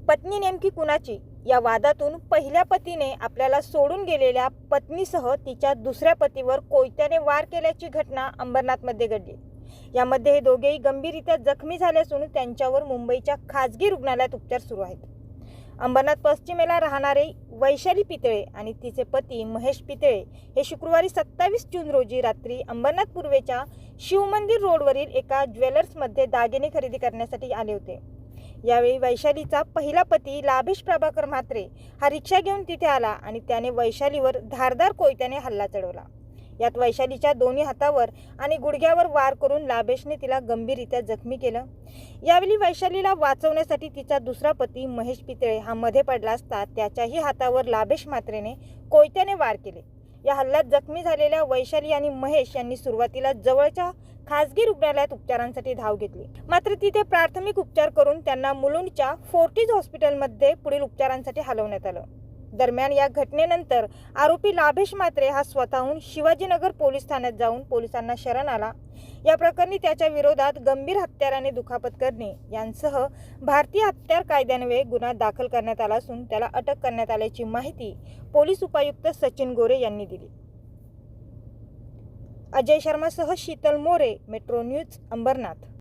पत्नी नेमकी कुणाची या वादातून पहिल्या पतीने आपल्याला सोडून गेलेल्या पत्नीसह तिच्या दुसऱ्या पतीवर कोयत्याने वार केल्याची घटना अंबरनाथमध्ये घडली। यामध्ये हे दोघेही गंभीररीत्या जखमी झाले असून त्यांच्यावर मुंबईच्या खासगी रुग्णालयात उपचार सुरू आहेत। अंबरनाथ पश्चिमेला राहणारे वैशाली पितळे आणि तिचे पती महेश पितळे हे शुक्रवारी 27 जून रोजी रात्री अंबरनाथ पूर्वेच्या शिवमंदिर रोडवरील एका ज्वेलर्समध्ये दागिने खरेदी करण्यासाठी आले होते। यावेळी वैशालीचा पहिला पती लाभेश प्रभाकर म्हात्रे हा रिक्षा घेऊन तिथे आला आणि त्याने वैशालीवर धारदार कोयत्याने हल्ला चढवला। यात वैशालीच्या दोन्ही हातावर आणि गुडघ्यावर वार करून लाभेशने तिला गंभीररीत्या जखमी केलं। यावेळी वैशालीला वाचवण्यासाठी तिचा दुसरा पती महेश पितळे हा मध्ये पडला असता त्याच्याही हातावर लाभेश म्हात्रेने कोयत्याने वार केले। या हल्ल्यात जखमी झालेल्या वैशाली आणि महेश यांनी सुरुवातीला जवळच्या खासगी रुग्णालयात उपचारांसाठी धाव घेतली, मात्र तिथे प्राथमिक उपचार करून त्यांना मुलुंडच्या फोर्टिस हॉस्पिटलमध्ये पुढील उपचारांसाठी हलवण्यात आलं। दरम्यान या घटनेनंतर आरोपी लाभेश म्हात्रे हा स्वतःहून शिवाजीनगर पोलीस ठाण्यात जाऊन पोलिसांना शरण आला। या प्रकरणी त्याच्या विरोधात गंभीर हत्याराने दुखापत करणे यांसह भारतीय हत्यार कायद्यान्वये गुन्हा दाखल करण्यात आला असून त्याला अटक करण्यात आल्याची माहिती पोलीस उपायुक्त सचिन गोरे यांनी दिली। अजय शर्मासह शीतल मोरे, मेट्रो न्यूज, अंबरनाथ।